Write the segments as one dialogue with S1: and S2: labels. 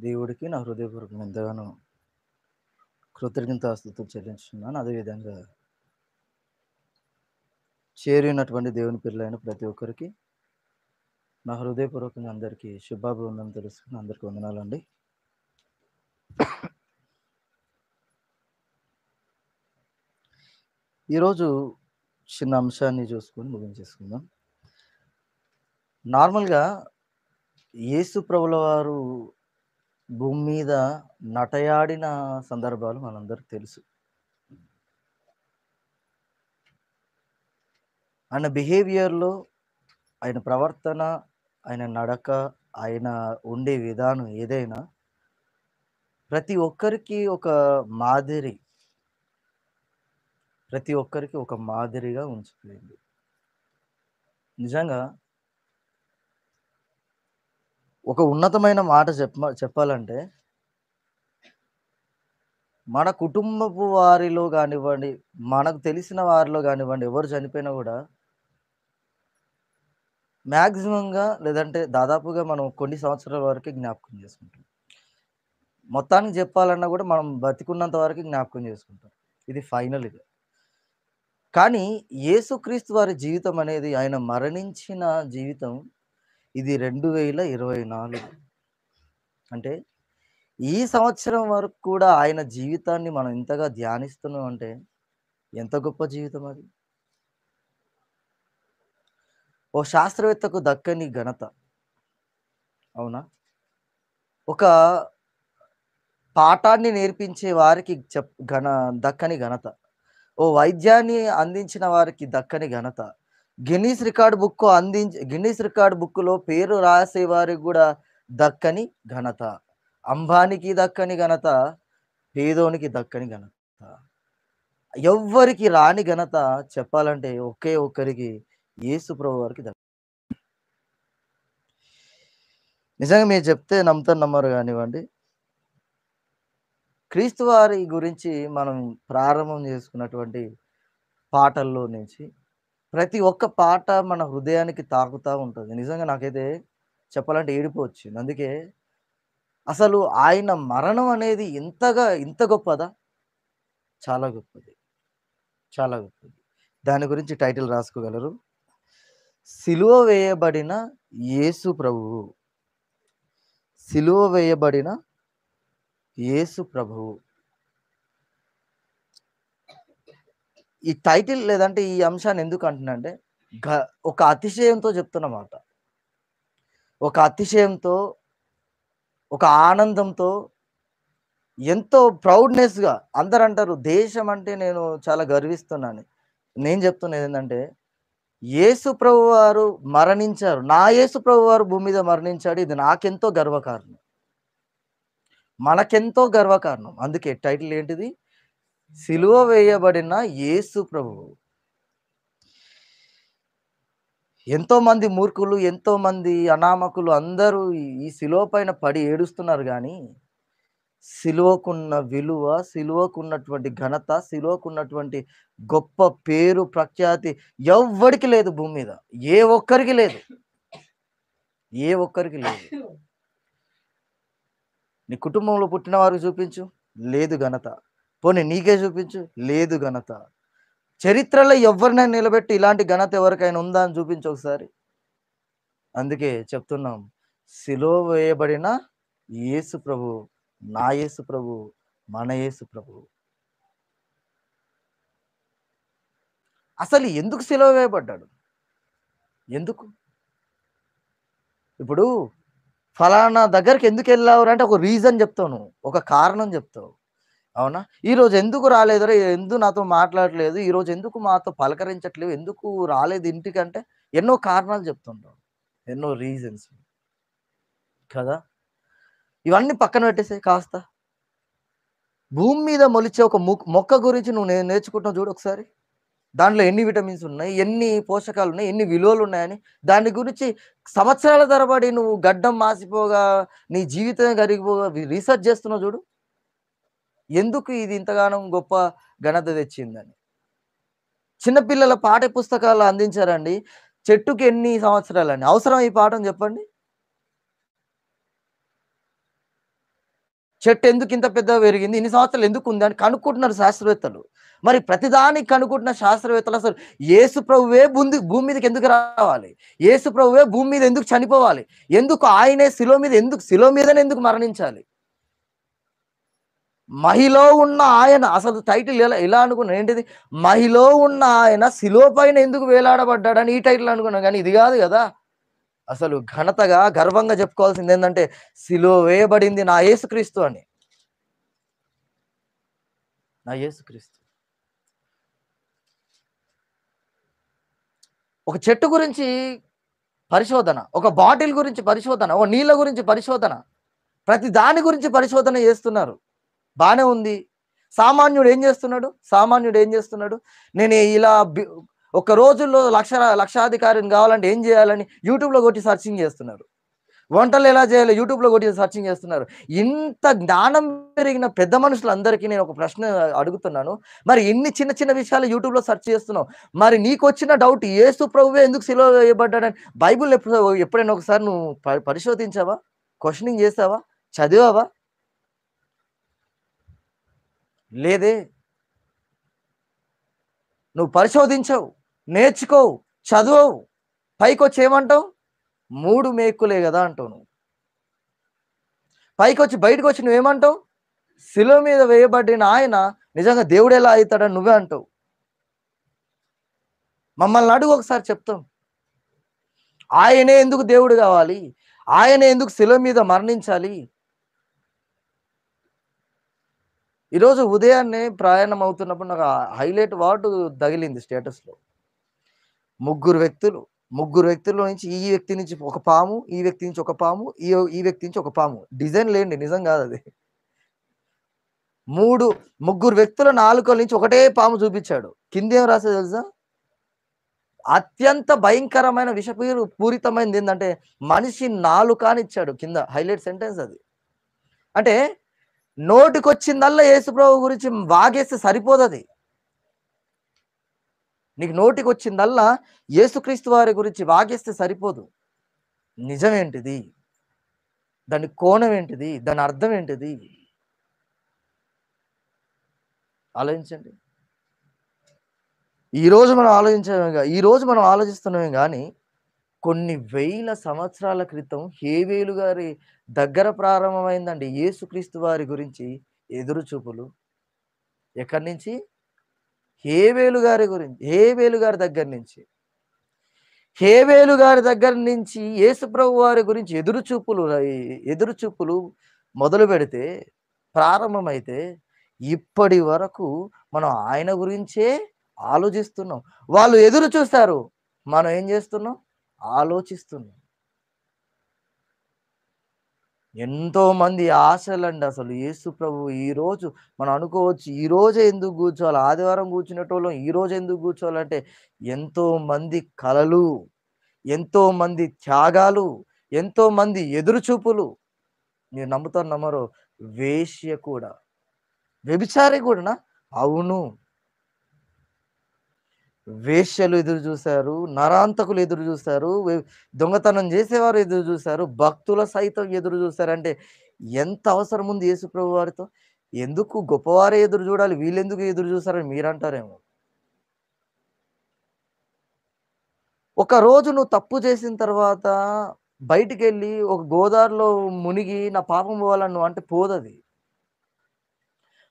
S1: దేవుడికి నా హృదయపూర్వకంగా ఎంతగానో కృతజ్ఞతాస్తుతులు చెల్లించుచున్నాను. అదేవిధంగా చేరినటువంటి దేవుని పిల్లలైన ప్రతి ఒక్కరికి నా హృదయపూర్వకంగా అందరికీ శుభాభివందనం తెలుసుకుని అందరికీ వందనాలండి. ఈరోజు చిన్న అంశాన్ని చూసుకొని ముగించేసుకుందాం. నార్మల్‌గా యేసు ప్రభుల వారు భూమి మీద నటయాడిన సందర్భాలు మనందరికి తెలుసు. ఆయన బిహేవియర్‌లో, ఆయన ప్రవర్తన, ఆయన నడక, ఆయన ఉండే విధానం ఏదైనా ప్రతి ఒక్కరికి ఒక మాదిరి. ప్రతి ఒక్కరికి ఒక మాదిరిగా ఉంచిపోయింది. నిజంగా ఒక ఉన్నతమైన మాట చెప్పాలంటే మన కుటుంబపు వారిలో గానివ్వండి, మనకు తెలిసిన వారిలో గానివ్వండి, ఎవరు చనిపోయినా గూడా మాక్సిమంగా లేదంటే దాదాపుగా మనం కొన్ని సంవత్సరాల వరకే జ్ఞాపకం చేసుకుంటాం. మొత్తానికి జెప్పాలన్నా గూడా మనం బతికున్నంత వరకే జ్ఞాపకం చేసుకుంటాం. ఇది ఫైనల్ ఇది. కానీ యేసుక్రీస్తు వారి జీవితం అనేది ఆయన మరణించిన జీవితం ఇది 2024. అంటే ఈ సంవత్సరం వరకు కూడా ఆయన జీవితాన్ని మనం ఇంతగా ధ్యానిస్తున్నాం అంటే ఎంత గొప్ప జీవితం అది. ఓ శాస్త్రవేత్తకు దక్కని ఘనత. అవునా? ఒక పాఠాన్ని నేర్పించే వారికి దక్కని ఘనత. ఓ వైద్యాన్ని అందించిన వారికి దక్కని ఘనత. గిన్నిస్ రికార్డ్ బుక్‌లో పేరు రాసే వారికి గూడా దక్కని ఘనత. అంబానీకి దక్కని ఘనత, పేదోనికి దక్కని ఘనత. ఎవ్వరికి రాని ఘనత చెప్పాలంటే ఒకే ఒక్కరికి యేసు ప్రభు వారికి నిజంగా మీరు చెప్తే నమ్ముతారో నమ్మరో గానివ్వండి. క్రీస్తు వారి గురించి మనం ప్రారంభం చేసుకున్నటువంటి పాటల్లో నుంచి ప్రతి ఒక్క పాట మన హృదయానికి తాకుతా ఉంటది. నిజంగా నాకైతే చెప్పాలంటే ఏడుపు వచ్చింది. అందుకే అసలు ఆయన మరణం అనేది ఇంత గొప్పదా? చాలా గొప్పది. చాలా గొప్పది. దాని గురించి టైటిల్ రాసుకోగలరు. సిలువ వేయబడిన యేసు ప్రభువు. సిలువ వేయబడిన యేసు ప్రభువు. ఈ టైటిల్ లేదంటే ఈ అంశాన్ని ఎందుకు అంటున్నానంటే ఒక అతిశయంతో చెప్తున్నమాట. ఒక అతిశయంతో, ఒక ఆనందంతో, ఎంతో ప్రౌడ్‌నెస్‌గా అందరంటారు దేశం అంటే నేను చాలా గర్విస్తున్నాను. నేను చెప్తున్నది ఏందంటే యేసు ప్రభువారు మరణించారు. నా యేసు ప్రభువారు భూమి మీద మరణించాడు. ఇది నాకెంతో గర్వకారణం. మనకెంతో గర్వకారణం. అందుకే టైటిల్ ఏంటిది? సిలువ వేయబడిన యేసు ప్రభువు. ఎంతోమంది మూర్ఖులు, ఎంతోమంది అనామకులు అందరూ ఈ సిలువ పైన పడి ఏడుస్తున్నారు గానీ, సిలువకున్న విలువ, సిలువకున్నటువంటి ఘనత, సిలువకున్నటువంటి గొప్ప పేరు, ప్రఖ్యాతి ఎవ్వడికి లేదు భూమి మీద. ఏ ఒక్కరికి లేదు. ఏ ఒక్కరికి లేదు. నీ కుటుంబంలో పుట్టిన వారికి చూపించు, లేదు ఘనత. పోనీ నీకే చూపించు, లేదు ఘనత. చరిత్రలో ఎవ్వరినైనా నిలబెట్టి ఇలాంటి ఘనత ఎవరికైనా ఉందా అని చూపించు ఒకసారి. అందుకే చెప్తున్నాం. సిలువ వేయబడిన యేసు ప్రభువు, నా యేసు ప్రభువు, మన యేసు ప్రభువు. అసలు ఎందుకు సిలువ వేయబడ్డాడు? ఎందుకు? ఇప్పుడు ఫలానా దగ్గరికి ఎందుకెళ్ళావురా అంటే ఒక రీజన్ చెప్తావు నువ్వు. ఒక కారణం చెప్తావు. అవునా? ఈరోజు ఎందుకు రాలేదురా? ఎందుకు నాతో మాట్లాడట్లేదు? ఈరోజు ఎందుకు మాతో పలకరించట్లేవు? ఎందుకు రాలేదు ఇంటికంటే ఎన్నో కారణాలు చెప్తుంటావు. ఎన్నో రీజన్స్ కదా! ఇవన్నీ పక్కన పెట్టేసేయి కాస్త. భూమి మీద మొలిచే ఒక మొక్క గురించి నువ్వు నేర్చుకుంటున్నావు చూడు ఒకసారి. దాంట్లో ఎన్ని విటమిన్స్ ఉన్నాయి? ఎన్ని పోషకాలున్నాయి? ఎన్ని విలువలున్నాయని దాని గురించి సంవత్సరాల తరబడి నువ్వు గడ్డం మాసిపోగా, నీ జీవితమే కరిగిపోగా రీసెర్చ్ చేస్తున్నావు చూడు. ఎందుకు ఇది ఇంతగానం గొప్ప ఘనత తెచ్చిందని. చిన్న పిల్లల పాఠ్య పుస్తకాలు అందించారండి. చెట్టుకి ఎన్ని సంవత్సరాలని. అవసరమా ఈ పాఠం చెప్పండి? చెట్టు ఎందుకు ఇంత పెద్దగా పెరిగింది? ఇన్ని సంవత్సరాలు ఎందుకు ఉంది అని కనుక్కుంటున్నారు శాస్త్రవేత్తలు. మరి ప్రతిదానికి కనుక్కుంటున్న శాస్త్రవేత్తలు అసలు యేసు ప్రభువే భూమి మీదకి ఎందుకు రావాలి? యేసు ప్రభువే భూమి మీద ఎందుకు చనిపోవాలి? ఎందుకు ఆయనే శిలువ మీదనే ఎందుకు మరణించాలి? మహిలో ఉన్న ఆయన అసలు టైటిల్ ఎలా అనుకున్నా ఏంటిది? మహిలో ఉన్న ఆయన శిలువ పైన ఎందుకు వేలాడబడ్డాడని ఈ టైటిల్ అనుకున్నాం గానీ ఇది గాదు గదా! అసలు ఘనతగా, గర్వంగా చెప్పుకోవాల్సిందేందంటే సిలువ వేయబడింది నా యేసుక్రీస్తు అని. నా యేసుక్రీస్తు. ఒక చెట్టు గురించి పరిశోధన, ఒక బాటిల్ గురించి పరిశోధన, ఒక నీళ్ళ గురించి పరిశోధన, ప్రతి దాని గురించి పరిశోధన చేస్తున్నారు. బానే ఉంది. సామాన్యుడు ఏం చేస్తున్నాడు? నేను ఇలా ఒక రోజుల్లో లక్షాధికారిని కావాలంటే ఏం చేయాలని యూట్యూబ్‌లో కొట్టి సెర్చింగ్ చేస్తున్నారు. వంటలు ఎలా చేయాలో యూట్యూబ్‌లో కొట్టి సెర్చింగ్ చేస్తున్నారు. ఇంత జ్ఞానం పెరిగిన పెద్ద మనుషులందరికీ నేను ఒక ప్రశ్న అడుగుతున్నాను. మరి ఇన్ని చిన్న చిన్న విషయాలు యూట్యూబ్‌లో సెర్చ్ చేస్తున్నావు. మరి నీకొచ్చిన డౌట్ యేసు ప్రభువే ఎందుకు సిలువ వేయబడ్డాడని బైబిల్ ఎప్పుడైనా ఒకసారి నువ్వు పరిశోధించావా? క్వెషనింగ్ చేసావా? చదివావా? లేదే. నువ్వు పరిశోధించవు, నేర్చుకోవు, చదవవు. పైకొచ్చి ఏమంటావు? 3 మేకులే గదా అంటావు నువ్వు. బయటకొచ్చి నువ్వేమంటావు? శిలువ మీద వేయబడిన ఆయన నిజంగా దేవుడెలా అయితాడని నువ్వే అంటావు. మమ్మల్ని అడుగు ఒకసారి చెప్తాం. ఆయనే ఎందుకు దేవుడు గావాలి? ఆయనే ఎందుకు శిలువ మీద మరణించాలి? ఈరోజు ఉదయాన్నే ప్రయాణం అవుతున్నప్పుడు నాకు హైలైట్ తగిలింది స్టేటస్‌లో. ముగ్గురు వ్యక్తుల్లో నుంచి ఈ వ్యక్తి నుంచి ఒక పాము, ఈ వ్యక్తి నుంచి ఒక పాము, ఈ వ్యక్తి నుంచి ఒక పాము. డిజైన్ లేండి నిజం గాదది. ముగ్గురు వ్యక్తుల నాలుకల నుంచి ఒకటే పాము చూపిచ్చాడు. కిందేం రాసాడో తెలుసా? అత్యంత భయంకరమైన పూరితమైనదేందంటే మనిషి నాలుక అని ఇచ్చాడు కింద. హైలైట్ సెంటెన్స్ అది. అంటే నోటికొచ్చిందల్లా యేసుప్రభు గురించి వాగేస్తే సరిపోదది. నీకు నోటికొచ్చిందల్లా యేసుక్రీస్తు వారి గురించి వాగేస్తే సరిపోదు. నిజమేంటిది? దాని కోణం ఏంటిది? దాని అర్థం ఏంటిది? ఆలోచించండి. ఈరోజు మనం ఆలోచిస్తున్నామే గానీ, కొన్ని వేల సంవత్సరాల క్రితం హేబేలు గారి దగ్గర ప్రారంభమైందండి యేసుక్రీస్తు వారి గురించి ఎదురుచూపులు. ఎక్కడి నుంచి? హేబేలు గారి దగ్గర నుంచి. హేబేలు గారి దగ్గర నుంచి యేసుప్రభు వారి గురించి ఎదురుచూపులు మొదలుపెడితే, ప్రారంభమైతే ఇప్పటి వరకు మనం ఆయన గురించే ఆలోచిస్తున్నాం. వాళ్ళు ఎదురు చూస్తారు. మనం ఏం చేస్తున్నాం? ఆలోచిస్తున్నాం. ఎంతో మంది ఆశలండి అసలు యేసు ప్రభు ఈరోజు మనం అనుకోవచ్చు, ఈరోజే ఎందుకు కూర్చోవాలి? ఆదివారం కూర్చునేటోళ్ళం ఈరోజు ఎందుకు కూర్చోవాలంటే, ఎంతో మంది కలలు, ఎంతో మంది త్యాగాలు, ఎంతో మంది ఎదురుచూపులు. మీరు నమ్ముతారో నమ్మరో వేశ్య కూడా. వ్యభిచారి కూడానా? అవును. వేశ్యలు ఎదురు చూసారు, నరాంతకులు ఎదురు చూసారు, దొంగతనం చేసేవారు ఎదురు చూసారు, భక్తుల సైతం ఎదురు చూసారంటే ఎంత అవసరం ఉంది యేసుప్రభు వారితో? ఎందుకు గొప్పవారే ఎదురు చూడాలి, వీళ్ళెందుకు ఎదురు చూసారని మీరంటారేమో. ఒక రోజు నువ్వు తప్పు చేసిన తర్వాత బయటికెళ్ళి ఒక గోదావరిలో మునిగి నా పాపం పోవాలని నువ్వు అంటే పోదది.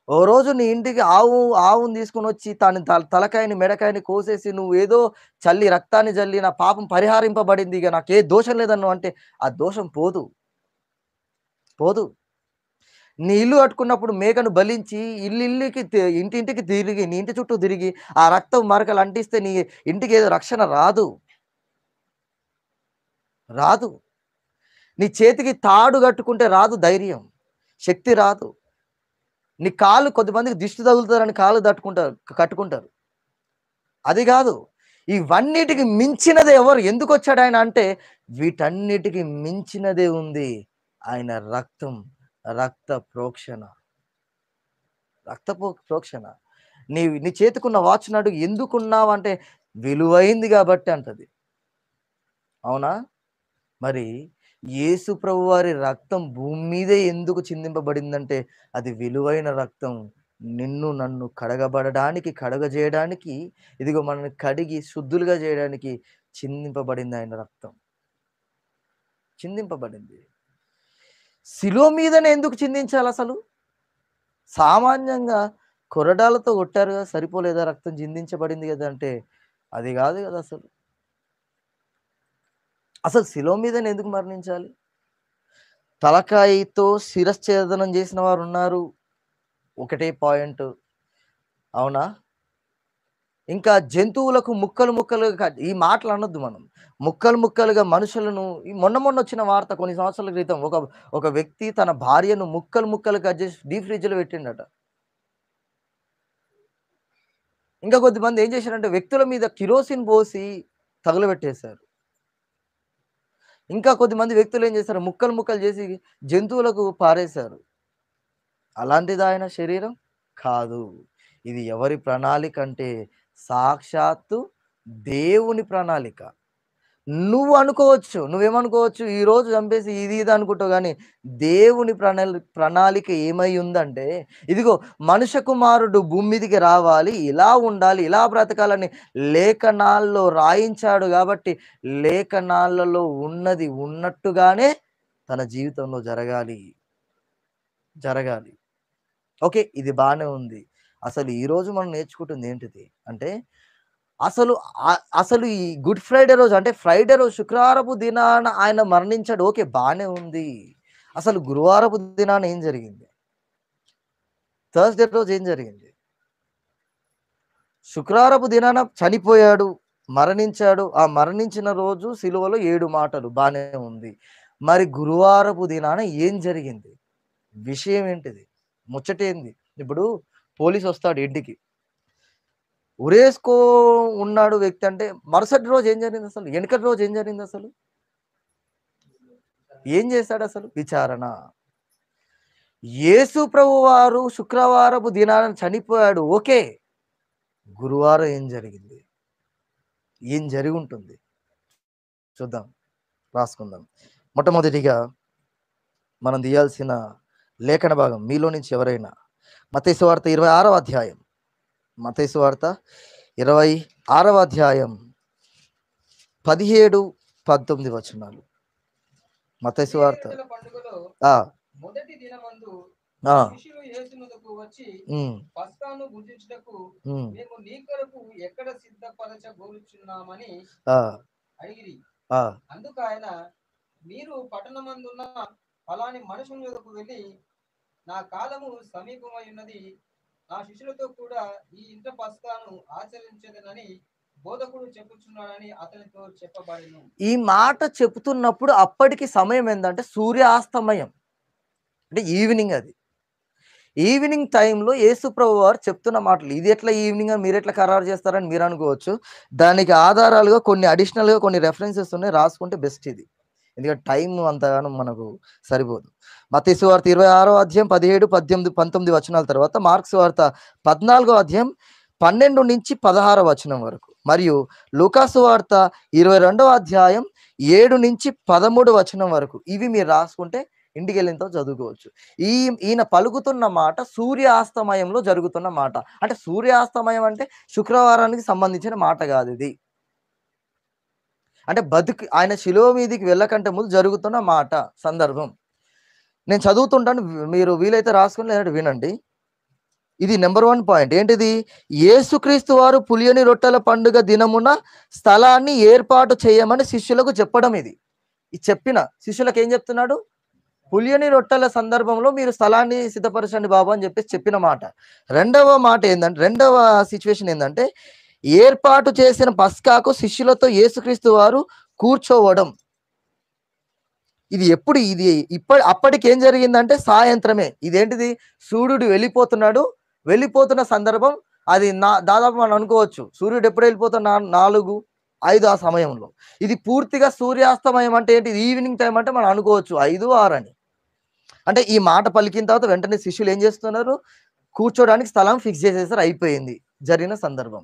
S1: ఓ రోజు నీ ఇంటికి ఆవుని తీసుకొనొచ్చి తలకాయని, మెడకాయని కోసేసి నువ్వేదో రక్తాన్ని జల్లి నా పాపం పరిహారింపబడింది. ఇగ నాకే దోషం లేదని నువ్వంటే ఆ దోషం పోదు. పోదు. నీ ఇల్లు కట్టుకున్నప్పుడు మేకను బలించి ఇంటింటికి తిరిగి, నీ ఇంటి చుట్టూ తిరిగి ఆ రక్తం మరకలు అంటిస్తే నీ ఇంటికేదో రక్షణ రాదు. రాదు. నీ చేతికి తాడు కట్టుకుంటే రాదు ధైర్యం. శక్తి రాదు. నీ కాళ్ళు కొంతమందికి దిష్టి తగులుతారని కాళ్ళు కట్టుకుంటారు. అది గాదు. ఇవన్నిటికి మించినది ఎవరు? ఎందుకొచ్చాడాయన అంటే, వీటన్నిటికి మించినదే ఉంది. ఆయన రక్తం, రక్త ప్రోక్షణ. ప్రోక్షణ. నీ చేతికున్న వాచ్‌ని అడుగు ఎందుకున్నావంటే, విలువైంది గాబట్టి అంటది. అవునా? మరి యేసు ప్రభువారి రక్తం భూమి మీదే ఎందుకు చిందింపబడిందంటే అది విలువైన రక్తం. నిన్ను నన్ను కడగబడడానికి, కడగజేయడానికి, ఇదిగో మనల్ని కడిగి శుద్ధులుగా చేయడానికి చిందింపబడింది ఆయన రక్తం. చిందింపబడింది. శిలువ మీదనే ఎందుకు చిందించాలసలు? సామాన్యంగా కొరడాలతో కొట్టారు గదా! సరిపోలేదా? రక్తం చిందించబడింది గదా! అంటే అది గాదు గదా అసలు. అసలు శిలువ మీదనే ఎందుకు మరణించాలి? తలకాయతో శిరశ్ఛేదనం చేసిన వారున్నారు. ఒకటే పాయింట్. అవునా? ఇంకా జంతువులకు ముక్కలు ముక్కలుగా ఈ మాటలు అనొద్దు మనం. ముక్కలు ముక్కలుగా మనుషులను ఈ మొన్నొచ్చిన వార్త కొన్ని సంవత్సరాల క్రితం ఒక వ్యక్తి తన భార్యను ముక్కలు ముక్కలు కట్ చేసి డీప్ ఫ్రిడ్జ్‌లో పెట్టిండట. ఇంకా కొద్దిమంది ఏం చేశారంటే వ్యక్తుల మీద కిరోసిన్ పోసి తగులబెట్టేశారు. ఇంకా కొద్దిమంది వ్యక్తులు ఏం చేశారు ముక్కలు ముక్కలు చేసి జంతువులకు పారేశారు. అలాంటిదా ఆయన శరీరం? కాదు. ఇది ఎవరి ప్రణాళిక అంటే సాక్షాత్తు దేవుని ప్రణాళిక. నువ్వు అనుకోవచ్చు. నువ్వేమనుకోవచ్చు ఈరోజు చంపేసి ఇది ఇది అనుకుంటావు గానీ, దేవుని ప్రణాళిక ఏమై ఉందంటే, ఇదిగో మనుష్య కుమారుడు భూమి మీదికి రావాలి, ఇలా ఉండాలి, ఇలా బ్రతకాలని లేఖనాల్లో రాయించాడు గాబట్టి, లేఖనాలలో ఉన్నది ఉన్నట్టుగానే తన జీవితంలో జరగాలి. జరగాలి. ఓకే. ఇది బానే ఉంది. అసలు ఈరోజు మనం నేర్చుకుంటుంది ఏంటిది? అంటే అసలు అసలు ఈ గుడ్ ఫ్రైడే రోజు అంటే ఫ్రైడే రోజు శుక్రవారపు దినాన ఆయన మరణించాడు. ఓకే. బానే ఉంది. అసలు గురువారపు దినాన ఏం జరిగింది? థర్స్‌డే రోజు ఏం జరిగింది? శుక్రవారపు దినాన చనిపోయాడు, మరణించాడు. ఆ మరణించిన రోజు సిలువలో 7 మాటలు బానే ఉంది. మరి గురువారపు దినాన ఏం జరిగింది? విషయం ఏంటిది? ముచ్చటేంది? ఇప్పుడు పోలీసొస్తాడు ఇంటికి. ఉరేసుకో ఉన్నాడు వ్యక్తి అంటే మరుసటి రోజు ఏం జరిగిందసలు? ఎనకటి రోజు ఏం జరిగిందసలు? ఏం చేశాడసలు? విచారణ. యేసు ప్రభువారు శుక్రవారపు దినాన చనిపోయాడు. ఓకే. గురువారం ఏం జరిగింది? ఏం జరిగుంటుంది? చూద్దాం. రాసుకుందాం. మొట్టమొదటిగా మనం తీయాల్సిన లేఖన భాగం మీలో నుంచి ఎవరైనా మత్తయి సువార్త 26వ అధ్యాయం. మత్తయి సువార్త 26వ అధ్యాయం 17, 19 వచనాలు. మత్తయి సువార్త ఆ!
S2: మొదటి దినమందు
S1: ఆ!
S2: శిష్యులు యేసునొద్దకు వచ్చి
S1: హ్మ్.
S2: పస్కాను భుజించుటకు
S1: హ్మ్.
S2: మేము నీ కొరకు ఎక్కడ సిద్ధపరచగోరుచున్నామని
S1: ఆ!
S2: అడిగిరి.
S1: ఆ!
S2: అందుకు ఆయన, మీరు పట్టణమందున్న ఫలాని మనుషుని యొద్దకు వెళ్ళి, నా కాలము సమీపమై ఉన్నది, నా శిష్యులతో కూడా ఈ ఇంట పస్కాను ఆచరించదనని బోధకుడు చెప్పుచున్నాడని అతనితో చెప్పబడెను.
S1: ఈ మాట చెప్తున్నప్పుడు అప్పటికి సమయం ఏందంటే సూర్యాస్తమయం. అంటే ఈవినింగ్ అది. ఈవినింగ్ టైంలో యేసుప్రభు వారు చెప్తున్న మాటలు. ఇది ఎట్లా ఈవినింగ్ అని మీరెట్లా ఖరారు చేస్తారని మీరనుకోవచ్చు. దానికి ఆధారాలుగా కొన్ని అడిషనల్‌గా కొన్ని రెఫరెన్సెస్ ఉన్నాయి. రాసుకుంటే బెస్ట్ ఇది. ఎందుకంటే టైం అంతగానం మనకు సరిపోదు. మత్తయి సువార్త 26వ అధ్యాయం 17, 18, 19 వచనాల తర్వాత మార్కు సువార్త 14వ అధ్యాయం 12-16 వచనం వరకు. మరియు లూకా సువార్త 22వ అధ్యాయం 7-13 వచనం వరకు. ఇవి మీరు రాసుకుంటే ఇంటికెళ్ళిన తర్వాత చదువుకోవచ్చు. ఈయన పలుకుతున్న మాట సూర్యాస్తమయంలో జరుగుతున్న మాట. అంటే సూర్యాస్తమయం అంటే శుక్రవారానికి సంబంధించిన మాట కాదిది. అంటే ఆయన శిలువ మీదికి వెళ్ళకంటే ముందు జరుగుతున్న మాట, సందర్భం. నేను చదువుతుంటాను. మీరు వీలైతే రాసుకొని లేదంటే వినండి. ఇది నంబర్ 1 పాయింట్. ఏంటిది? యేసుక్రీస్తు వారు పులియని రొట్టెల పండుగ దినమున స్థలాన్ని ఏర్పాటు చేయమని శిష్యులకు చెప్పడం ఇది. ఇది చెప్పిన శిష్యులకు ఏం చెప్తున్నాడు? పులియని రొట్టెల సందర్భంలో మీరు స్థలాన్ని సిద్ధపరచండి బాబు అని చెప్పేసి చెప్పిన మాట. రెండవ సిచ్యువేషన్ ఏందంటే ఏర్పాటు చేసిన పస్కాకు శిష్యులతో యేసుక్రీస్తు వారు కూర్చోవడం. ఇది ఎప్పుడు? అప్పటికి ఏం జరిగిందంటే సాయంత్రమే. ఇదేంటిది? సూర్యుడు వెళ్ళిపోతున్నాడు. వెళ్ళిపోతున్న సందర్భం అది దాదాపు మనం అనుకోవచ్చు. సూర్యుడు ఎప్పుడు వెళ్ళిపోతున్నా 4, 5 ఆ సమయంలో. ఇది పూర్తిగా సూర్యాస్తమయం అంటే ఏంటి? ఈవినింగ్ టైం అంటే మనం అనుకోవచ్చు 5, 6 అని. అంటే ఈ మాట పలికిన తర్వాత వెంటనే శిష్యులు ఏం చేస్తున్నారు? కూర్చోడానికి స్థలం ఫిక్స్ చేసేసారు. అయిపోయింది. జరిగిన సందర్భం.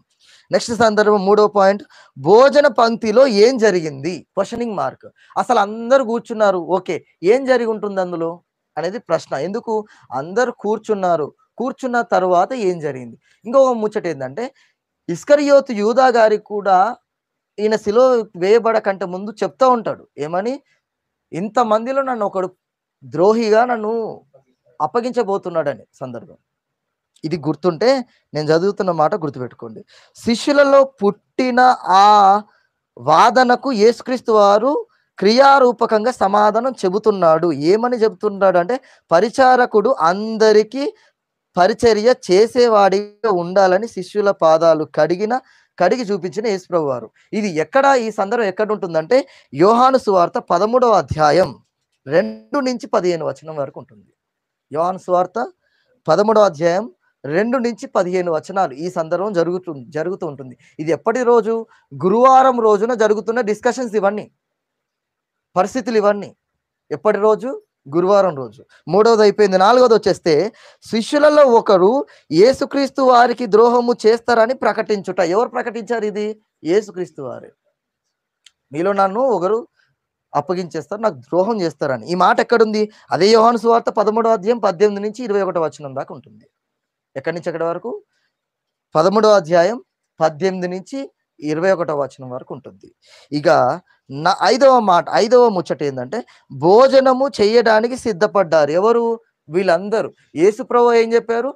S1: నెక్స్ట్ సందర్భం మూడో పాయింట్, భోజన పంక్తిలో ఏం జరిగింది? Questioning mark. అసలు అందరూ కూర్చున్నారు, ఓకే, ఏం జరిగి ఉంటుంది అందులో అనేది ప్రశ్న. ఎందుకు అందరూ కూర్చున్నారు, కూర్చున్న తర్వాత ఏం జరిగింది? ఇంకొక ముచ్చట ఏంటంటే, ఇస్కరియోతు యూదా గారికి కూడా ఈయన సిలువ వేయబడకంటే ముందు చెప్తా ఉంటాడు, ఏమని? ఇంతమందిలో నన్ను ఒకడు ద్రోహిగా నన్ను అప్పగించబోతున్నాడని సందర్భం. ఇది గుర్తుంటే నేను చదువుతున్న మాట గుర్తుపెట్టుకోండి. శిష్యులలో పుట్టిన ఆ వాదనకు యేసుక్రీస్తు వారు క్రియారూపకంగా సమాధానం చెబుతున్నాడు. ఏమని చెబుతున్నాడు అంటే, పరిచారకుడు అందరికీ పరిచర్య చేసేవాడిగా ఉండాలని శిష్యుల పాదాలు కడిగి చూపించిన యేసుప్రభు వారు. ఇది ఎక్కడ, ఈ సందర్భం ఎక్కడ ఉంటుందంటే, యోహాను సువార్త 13వ అధ్యాయం 2 నుంచి 15 వచనం వరకు ఉంటుంది. యోహాను సువార్త 13వ అధ్యాయం 2 నుంచి 15 వచనాలు ఈ సందర్భం జరుగుతూ ఉంటుంది. ఇది ఎప్పటి రోజు? గురువారం రోజున జరుగుతున్న డిస్కషన్స్ ఇవన్నీ, పరిస్థితులు ఇవన్నీ ఎప్పటి రోజు? గురువారం రోజు. మూడవది అయిపోయింది. నాలుగవది వచ్చేస్తే, శిష్యులలో ఒకరు యేసుక్రీస్తు వారికి ద్రోహము చేస్తారని ప్రకటించుట. ఎవరు ప్రకటించారు ఇది? యేసుక్రీస్తు వారే. మీలో నన్ను ఒకరు అప్పగించేస్తారు, నాకు ద్రోహం చేస్తారని. ఈ మాట ఎక్కడుంది? అదే యోహాను సువార్త 13వ అధ్యాయం 18 నుంచి 21 వచనం దాకా ఉంటుంది. ఎక్కడి నుంచి ఎక్కడి వరకు? 13వ అధ్యాయం 18 నుంచి 21 వచనం వరకు ఉంటుంది. ఇక ఐదవ ముచ్చట ఏంటంటే, భోజనము చేయడానికి సిద్ధపడ్డారు. ఎవరు? వీళ్ళందరూ. యేసు ప్రభువు ఏం చెప్పారు?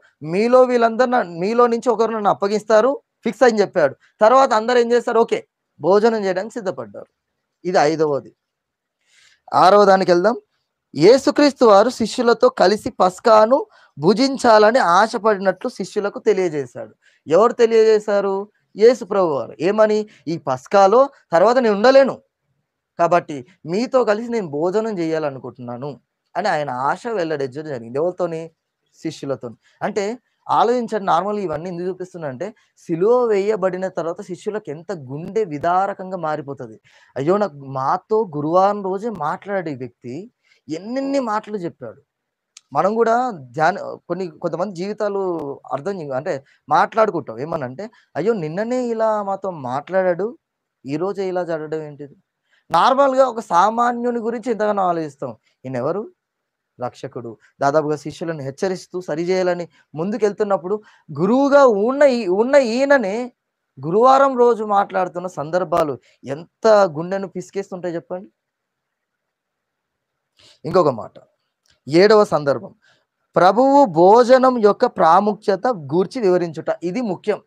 S1: మీలో నుంచి ఒకరు నన్ను అప్పగిస్తారు, ఫిక్స్ అని చెప్పాడు. తర్వాత అందరూ ఏం చేస్తారు? ఓకే, భోజనం చేయడానికి సిద్ధపడ్డారు. ఇది ఐదవది. ఆరవ దానికి వెళ్దాం. యేసుక్రీస్తు వారు శిష్యులతో కలిసి పస్కాను భుజించాలని ఆశపడినట్లు శిష్యులకు తెలియజేశాడు. ఎవరు తెలియజేశారు? యేసు ప్రభు వారు. ఏమని? ఈ పస్కాలో తర్వాత నేను ఉండలేను, కాబట్టి మీతో కలిసి నేను భోజనం చేయాలనుకుంటున్నాను అని ఆయన ఆశ వెల్లడించడం జరిగింది. ఎవరితోని? శిష్యులతో. అంటే ఆలోచించండి, నార్మల్గా ఇవన్నీ ఎందుకు చూపిస్తున్నా అంటే, సిలువ వేయబడిన తర్వాత శిష్యులకు ఎంత గుండె విదారకంగా మారిపోతుంది. అయ్యో, నాకు మాతో గురువారం రోజే మాట్లాడే వ్యక్తి ఎన్నెన్ని మాటలు చెప్పాడు. మనం కూడా కొంతమంది జీవితాలు అంటే మాట్లాడుకుంటాం ఏమనంటే, అయ్యో నిన్ననే ఇలా మాతో మాట్లాడాడు, ఈరోజే ఇలా జరగడం ఏంటిది? నార్మల్గా ఒక సామాన్యుని గురించి ఎంతగానో ఆలోచిస్తాం. ఈయన ఎవరు? రక్షకుడు. దాదాపుగా శిష్యులను హెచ్చరిస్తూ సరిచేయాలని ముందుకెళ్తున్నప్పుడు గురువుగా ఉన్న ఈయననే గురువారం రోజు మాట్లాడుతున్న సందర్భాలు ఎంత గుండెను పిసికేస్తుంటాయి చెప్పండి. ఇంకొక మాట, 7వ సందర్భం, ప్రభువు భోజనం యొక్క ప్రాముఖ్యత గూర్చి వివరించుట. ఇది ముఖ్యం.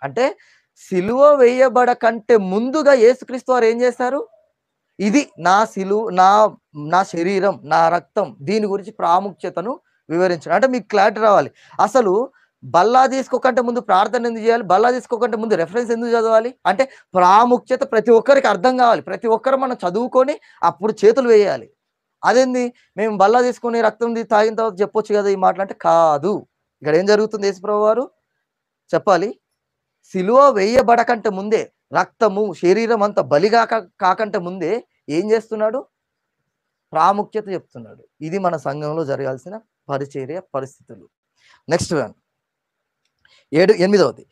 S1: అంటే సిలువ వేయబడ కంటే ముందుగా యేసుక్రీస్తు వారు ఏం చేశారు? ఇది నా శరీరం, నా రక్తం, దీని గురించి ప్రాముఖ్యతను వివరించడం. అంటే మీకు క్లారిటీ రావాలి. అసలు బల్లా తీసుకోకంటే ముందు ప్రార్థన ఎందుకు చేయాలి? బల్లా తీసుకోకంటే ముందు రెఫరెన్స్ ఎందుకు చదవాలి? అంటే ప్రాముఖ్యత ప్రతి ఒక్కరికి అర్థం కావాలి. ప్రతి ఒక్కరు మనం చదువుకొని అప్పుడు చేతులు వేయాలి. అదేంది, మేము బల్లా తీసుకొని రక్తం తాగిన తర్వాత చెప్పొచ్చు కదా ఈ మాటలు అంటే? కాదు. ఇక్కడ ఏం జరుగుతుంది? యేసుప్రభు వారు చెప్పాలి, సిలువ వేయబడకంటే ముందే, రక్తము శరీరం అంతా బలిగా కాకంటే ముందే ఏం చేస్తున్నాడు? ప్రాముఖ్యత చెప్తున్నాడు. ఇది మన సంఘంలో జరగాల్సిన పరిచర్య పరిస్థితులు. నెక్స్ట్ 8వది,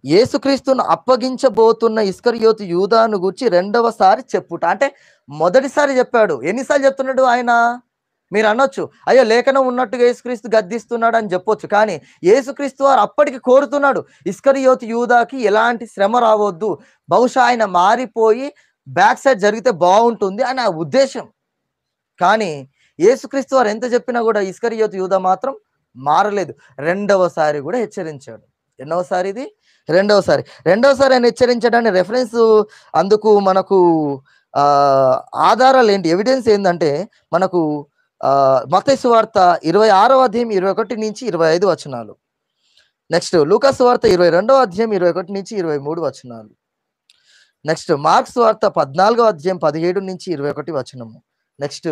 S1: యేసుక్రీస్తును అప్పగించబోతున్న ఇస్కరియోతు యూదాను గురించి రెండవసారి చెప్పుట. అంటే మొదటిసారి చెప్పాడు, ఎన్నిసార్లు చెప్తున్నాడు ఆయన? మీరు అనొచ్చు, అయ్యో లేఖనం ఉన్నట్టుగా యేసుక్రీస్తు గద్దిస్తున్నాడు అని చెప్పొచ్చు. కానీ యేసుక్రీస్తు వారు అప్పటికి కోరుతున్నాడు, ఇస్కరియోతు యూదాకి ఎలాంటి శ్రమ రావద్దు, బహుశా ఆయన మారిపోయి బ్యాక్ సైడ్ జరిగితే బాగుంటుంది అని ఆ ఉద్దేశం. కానీ యేసుక్రీస్తు వారు ఎంత చెప్పినా కూడా ఇస్కరియోతు యూదా మాత్రం మారలేదు. రెండవసారి కూడా హెచ్చరించాడు. ఎన్నోసారి ఇది? రెండవసారి ఆయన హెచ్చరించడాన్ని రెఫరెన్స్ అందుకు మనకు ఆధారాలు ఏంటి, ఎవిడెన్స్ ఏంటంటే, మనకు మత్తయి సువార్త 26వ అధ్యాయం 21 నుంచి 25 వచనాలు. నెక్స్ట్ లూకా సువార్త 22వ అధ్యాయం 21 నుంచి 23 వచనాలు. నెక్స్ట్ మార్క్ సువార్త 14వ అధ్యాయం 17 నుంచి 21 వచనము. నెక్స్ట్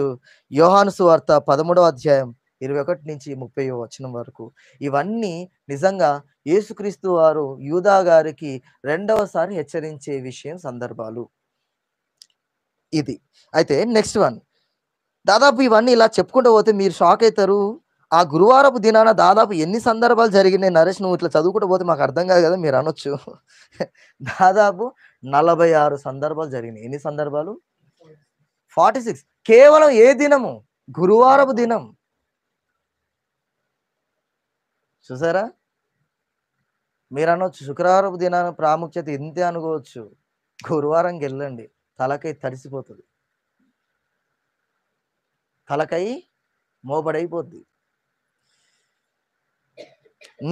S1: యోహాను సువార్త 13వ అధ్యాయం 21 నుంచి 30వ వచనం వరకు. ఇవన్నీ నిజంగా యేసుక్రీస్తు వారు యూదా గారికి రెండవసారి హెచ్చరించే విషయం, సందర్భాలు ఇది. అయితే నెక్స్ట్ దాదాపు ఇవన్నీ ఇలా చెప్పుకుంటూ పోతే మీరు షాక్ అవుతారు. ఆ గురువారపు దినాన దాదాపు ఎన్ని సందర్భాలు జరిగినాయి నరేష్? నువ్వు ఇట్లా చదువుకుంటూ పోతే మాకు అర్థం కాదు కదా, మీరు అనొచ్చు. దాదాపు 46 సందర్భాలు జరిగినాయి. ఎన్ని సందర్భాలు? 46. కేవలం ఏ దినము? గురువారపు దినం. చూసారా? మీరు అనొచ్చు శుక్రవారపు దినాన ప్రాముఖ్యత ఇంతే అనుకోవచ్చు. గురువారంకి వెళ్ళండి, తలకై తడిసిపోతుంది, తలకై మోపడైపోద్ది.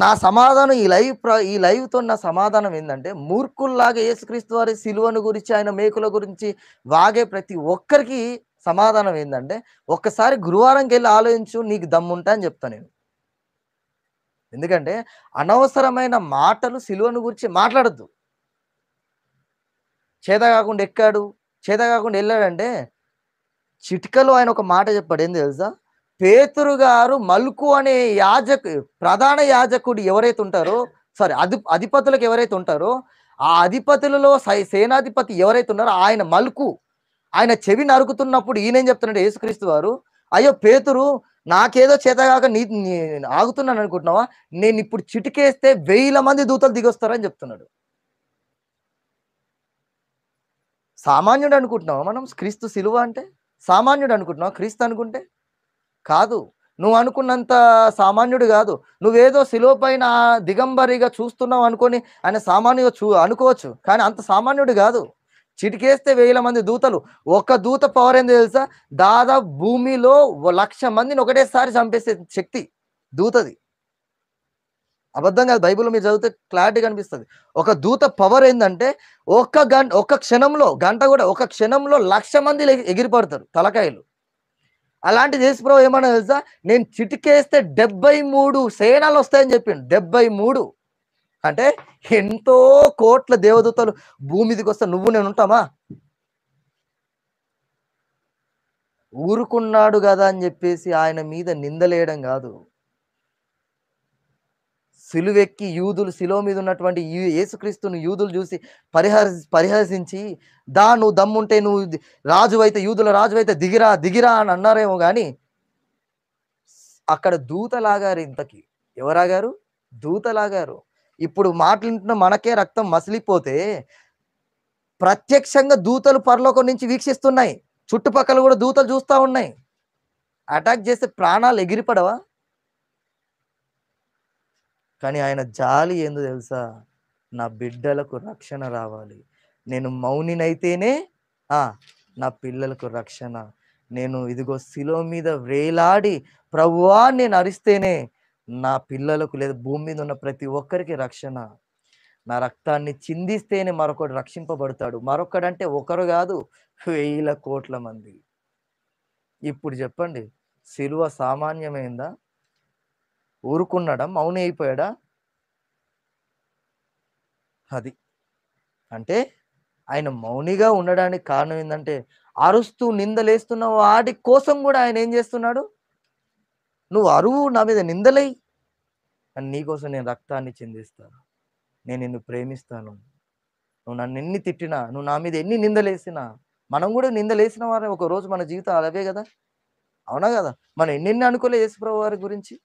S1: నా సమాధానం ఈ లైవ్‌తో నా సమాధానం ఏందంటే, మూర్ఖుల్లాగా యేసుక్రీస్తు వారి సిలువను గురించి, ఆయన మేకుల గురించి వాగే ప్రతి ఒక్కరికి సమాధానం ఏందంటే, ఒక్కసారి గురువారంకెళ్ళి ఆలోచించు, నీకు దమ్ముంటే అని చెప్తా నేను. ఎందుకంటే అనవసరమైన మాటలు సిలువను గురించి మాట్లాడొద్దు. చేత కాకుండా ఎక్కాడు, చేత కాకుండా వెళ్ళాడంటే చిటికలో ఆయన ఒక మాట చెప్పాడు. ఏంది తెలుసా? పేతురు గారు మల్కు అనే ప్రధాన యాజకుడు ఎవరైతే ఉంటారో, సారీ, అధిపతులకు ఎవరైతే ఉంటారో, ఆ అధిపతులలో సేనాధిపతి ఎవరైతే ఉన్నారో ఆయన మల్కు, ఆయన చెవి నరుకుతున్నప్పుడు ఈయనేం చెప్తున్నాడు యేసుక్రీస్తు వారు, అయ్యో పేతురు, నాకేదో చేతగాక ఆగుతున్నాను అనుకుంటున్నావా? నేను ఇప్పుడు చిటికేస్తే 1000 మంది దూతలు దిగొస్తారని చెప్తున్నాడు. సామాన్యుడు అనుకుంటున్నావా మనం క్రీస్తు సిలువ అంటే? సామాన్యుడు అనుకుంటున్నావా క్రీస్తు అనుకుంటే? కాదు. నువ్వు అనుకున్నంత సామాన్యుడు కాదు. నువ్వేదో సిలువ పైన దిగంబరిగా చూస్తున్నావు అనుకొని ఆయన సామాన్యుగా అనుకోవచ్చు, కానీ అంత సామాన్యుడు కాదు. చిటికేస్తే 1000 మంది దూతలు. ఒక దూత పవర్ ఏందో తెలుసా? దాదాపు భూమిలో 1,00,000 మందిని ఒకటేసారి చంపేసే శక్తి దూతది. అబద్ధం కాదు, బైబిల్లో మీరు చదివితే క్లారిటీ కనిపిస్తుంది. ఒక దూత పవర్ ఏందంటే ఒక క్షణంలో, గంట కూడా, ఒక క్షణంలో 1,00,000 మంది ఎగిరిపడతారు తలకాయలు. అలాంటిది యేసుప్రభు ఏమన్నా తెలుసా? నేను చిటికేస్తే 73 సేనలు వస్తాయని చెప్పిండు. 73 అంటే ఎంతో కోట్ల దేవదూతలు భూమి మీదకి వస్తే నువ్వు నేను ఉంటామా? ఊరుకున్నాడు కదా అని చెప్పేసి ఆయన మీద నిందలేయడం కాదు. సిలువెక్కి యూదులు, శిలువ మీద ఉన్నటువంటి యేసుక్రీస్తును యూదులు చూసి పరిహసించి, నువ్వు దమ్ముంటే నువ్వు రాజువైతే, యూదుల రాజువైతే దిగిరా దిగిరా అని అన్నారేమో కానీ అక్కడ దూతలాగారు. ఇంతకి ఎవరాగారు? దూతలాగారు. ఇప్పుడు మాట్లాడుతున్న మనకే రక్తం మసిలిపోతే ప్రత్యక్షంగా దూతలు పరలోకం నుంచి వీక్షిస్తున్నాయి. చుట్టుపక్కల కూడా దూతలు చూస్తూ ఉన్నాయి. అటాక్ చేస్తే ప్రాణాలు ఎగిరిపడవా? కానీ ఆయన జాలి ఏందో తెలుసా? నా బిడ్డలకు రక్షణ రావాలి. నేను మౌనినైతేనే నా పిల్లలకు రక్షణ. నేను ఇదిగో శిలువ మీద వేలాడి ప్రభువా నేను అరిస్తేనే నా పిల్లలకు, లేదా భూమి మీద ఉన్న ప్రతి ఒక్కరికి రక్షణ. నా రక్తాన్ని చిందిస్తేనే మరొకడు రక్షింపబడతాడు. మరొకడంటే ఒకరు కాదు, 1000 కోట్ల మంది. ఇప్పుడు చెప్పండి, శిలువ సామాన్యమైందా? ఊరుకున్నాడా? మౌని అయిపోయాడా? అది అంటే ఆయన మౌనిగా ఉండడానికి కారణం ఏంటంటే, అరుస్తూ నిందలేస్తున్న వాటి కోసం కూడా ఆయన ఏం చేస్తున్నాడు? నువ్వు అరువు, నా మీద నిందలేయి, అని నీకోసం నేను రక్తాన్ని చిందిస్తాను. నేను నిన్ను ప్రేమిస్తాను. నువ్వు నన్ను ఎన్ని తిట్టినా, నువ్వు నా మీద ఎన్ని నిందలేసినా, మనం కూడా నిందలేసిన వారే ఒక రోజు మన జీవితం అలాగే కదా, అవునా కదా? మనం ఎన్నెన్ని అనుకోలే యేసుప్రభు వారి గురించి,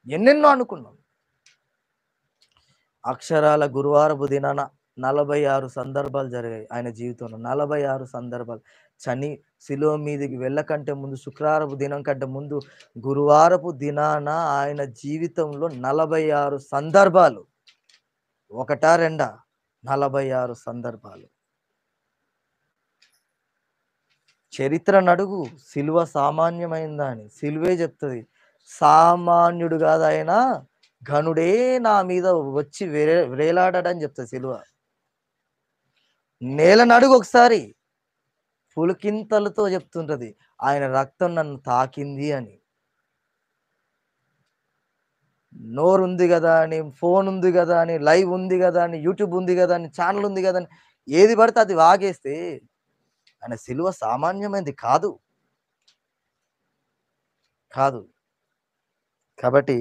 S1: ఎన్నెన్నో అనుకున్నాం. అక్షరాల గురువారపు దినాన 46 సందర్భాలు జరిగాయి ఆయన జీవితంలో. 46 సందర్భాలు. శిలువ మీదకి వెళ్ళకంటే ముందు, శుక్రవారపు దినం కంటే ముందు, గురువారపు దినాన ఆయన జీవితంలో 46 సందర్భాలు. ఒకటా రెండా? 46 సందర్భాలు. చరిత్ర నడుగు, సిలువ సామాన్యమైందా అని. సిలువే చెప్తుంది, సామాన్యుడు కాదు ఆయన, ఘనుడే నా మీద వచ్చి వేలాడని చెప్తుంది సిలువ. నేల నడుగు ఒకసారి, పులికింతలతో చెప్తుంటది, ఆయన రక్తం నన్ను తాకింది అని. నోరు ఉంది కదా అని, ఫోన్ ఉంది కదా అని, లైవ్ ఉంది కదా అని, యూట్యూబ్ ఉంది కదా అని, ఛానల్ ఉంది కదా అని, ఏది పడితే అది వాగేస్తే ఆయన సిలువ సామాన్యమైనది కాదు. కాదు. కాబట్టి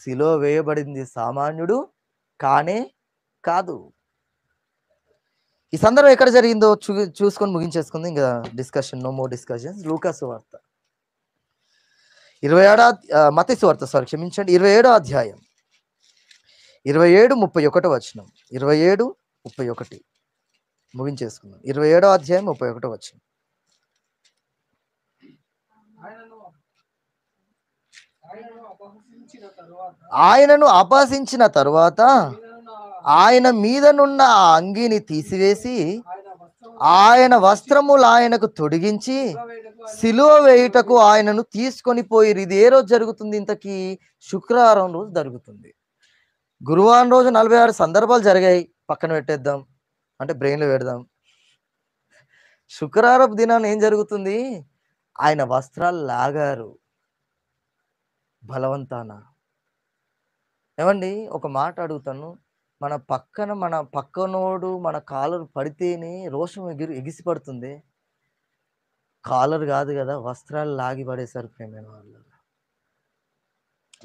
S1: సిలువ వేయబడింది సామాన్యుడు కానే కాదు. ఈ సందర్భం ఎక్కడ జరిగిందో చూసుకొని ముగించేసుకుంది. ఇంకా డిస్కషన్, నో మోర్ డిస్కషన్స్. లూకా సువార్త 27 మత్తయి సువార్త క్షమించండి, 27 అధ్యాయం 27:31 వచనం. 27:31 ముగించేసుకుందాం. 27 అధ్యాయం 31 వచనం. ఆయనను అపహసించిన తరువాత ఆయన మీదనున్న ఆ అంగీని తీసివేసి ఆయన వస్త్రములు ఆయనకు తొడిగించి సిలువ వేయుటకు ఆయనను తీసుకొని పోయిరు. ఇది ఏ రోజు జరుగుతుంది? ఇంతకీ శుక్రవారం రోజు జరుగుతుంది. గురువారం రోజు 46 సందర్భాలు జరిగాయి, పక్కన పెట్టేద్దాం, అంటే బ్రెయిన్లో పెడదాం. శుక్రవారపు దినాన్ని ఏం జరుగుతుంది? ఆయన వస్త్రాలు లాగారు బలవంతాన. ఏమండి, ఒక మాట అడుగుతాను, మన పక్కనోడు మన కాలర్ పడితేనే రోషం ఎగిసి పడుతుంది. కాలర్ కాదు కదా, వస్త్రాలు లాగి పడేశారు ప్రేమైన వాళ్ళు,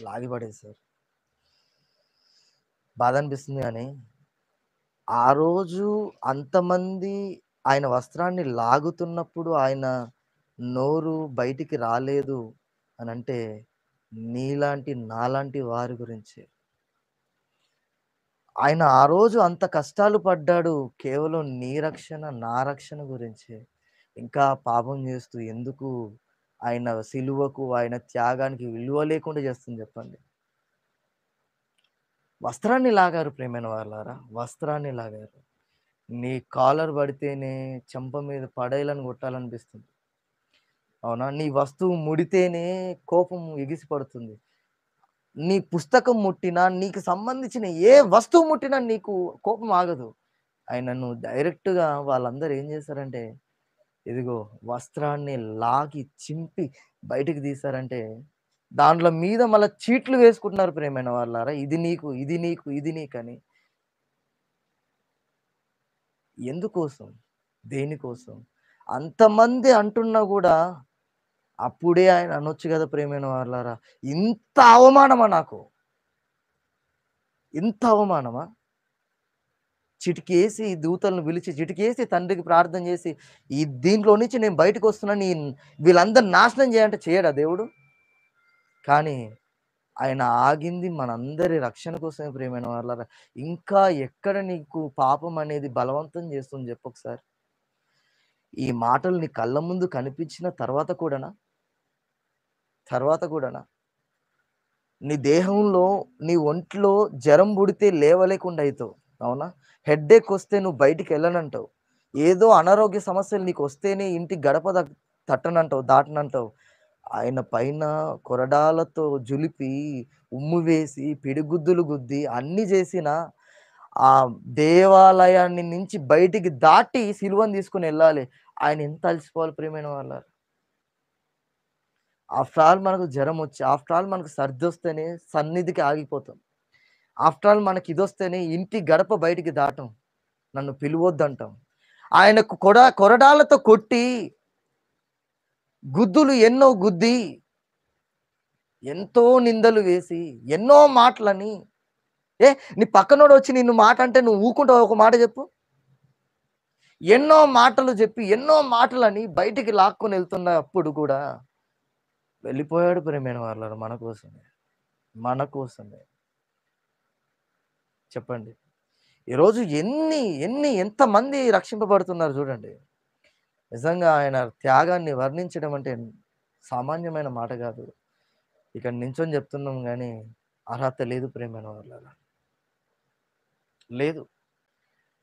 S1: లాగి పడేశారు. బాధ అనిపిస్తుంది. కానీ ఆ రోజు అంతమంది ఆయన వస్త్రాన్ని లాగుతున్నప్పుడు ఆయన నోరు బయటికి రాలేదు అని అంటే నీలాంటి నాలాంటి వారి గురించి. ఆయన ఆ రోజు అంత కష్టాలు పడ్డాడు కేవలం నీ రక్షణ, నా రక్షణ గురించి. ఇంకా పాపం చేస్తూ ఎందుకు ఆయన సిలువకు, ఆయన త్యాగానికి విలువ లేకుండా చేస్తుంది చెప్పండి. వస్త్రాన్ని లాగారు ప్రేమైన వాళ్ళారా, వస్త్రాన్ని లాగారు. నీ కాలర్ పడితేనే చెంప మీద పడేయాలని కొట్టాలనిపిస్తుంది, అవునా? నీ వస్తువు ముడితేనే కోపం ఎగిసి పడుతుంది. నీ పుస్తకం ముట్టినా, నీకు సంబంధించిన ఏ వస్తువు ముట్టినా నీకు కోపం ఆగదు. ఆయనను డైరెక్ట్గా వాళ్ళందరూ ఏం చేశారంటే, ఇదిగో వస్త్రాన్ని లాగి చింపి బయటికి తీశారంటే దాంట్లో మీద మళ్ళీ చీట్లు వేసుకుంటున్నారు ప్రేమైన వాళ్ళారా, ఇది నీకు, ఇది నీకు, ఇది నీకని. ఎందుకోసం? దేనికోసం? అంతమంది అంటున్నా కూడా అప్పుడే ఆయన అనొచ్చు కదా ప్రేమైన వాళ్ళారా, ఇంత అవమానమా నాకు, ఇంత అవమానమా? చిటికేసి దూతలను పిలిచి, చిటికేసి తండ్రికి ప్రార్థన చేసి, ఈ దీంట్లో నుంచి నేను బయటకు వస్తున్నాను, వీళ్ళందరూ నాశనం చేయంటే చేయడా దేవుడు? కానీ ఆయన ఆగింది మనందరి రక్షణ కోసమే ప్రేమైన వాళ్ళారా. ఇంకా ఎక్కడ నీకు పాపం అనేది బలవంతం చేస్తుంది చెప్పు ఒకసారి. ఈ మాటలు నీ కళ్ళ ముందు కనిపించిన తర్వాత కూడానా, నీ దేహంలో, నీ ఒంట్లో జ్వరం పుడితే లేవలేకుండా అవుతావు, అవునా? హెడ్ఏక్ వస్తే నువ్వు బయటికి వెళ్ళనంటావు. ఏదో అనారోగ్య సమస్యలు నీకు వస్తేనే ఇంటి గడప తట్టనంటావు, దాటనంటావు. ఆయన పైన కొరడాలతో జులిపి, ఉమ్ము వేసి, పిడిగుద్దులు గుద్ది అన్ని చేసిన ఆ దేవాలయాన్ని నుంచి బయటికి దాటి సిలువను తీసుకుని వెళ్ళాలి. ఆయన ఎంత అలసిపోవాలి ప్రియమైన వాళ్ళ. ఆఫ్టర్ ఆల్ మనకు జ్వరం వచ్చి, ఆఫ్టర్ ఆల్ మనకు సర్ది వస్తేనే సన్నిధికి ఆగిపోతాం. ఆఫ్టర్ ఆల్ మనకి ఇదొస్తేనే ఇంటి గడప బయటికి దాటం, నన్ను పిలువొద్దంటాం. ఆయనకు కొరడాలతో కొట్టి, గుద్దులు ఎన్నో గుద్ది, ఎంతో నిందలు వేసి, ఎన్నో మాటలని. నీ పక్కనోడు వచ్చి నిన్ను మాట అంటే నువ్వు ఊకుంటావు? ఒక మాట చెప్పు. ఎన్నో మాటలు చెప్పి, ఎన్నో మాటలని బయటికి లాక్కొని వెళ్తున్నప్పుడు కూడా వెళ్ళిపోయాడు ప్రేమైన వాళ్ళారా, మన కోసమే. చెప్పండి, ఈరోజు ఎంతమంది రక్షింపబడుతున్నారు చూడండి. నిజంగా ఆయన త్యాగాన్ని వర్ణించడం అంటే సామాన్యమైన మాట కాదు. ఇక్కడ నించొని చెప్తున్నాం కానీ అర్హత లేదు ప్రేమైన వాళ్ళారా, లేదు.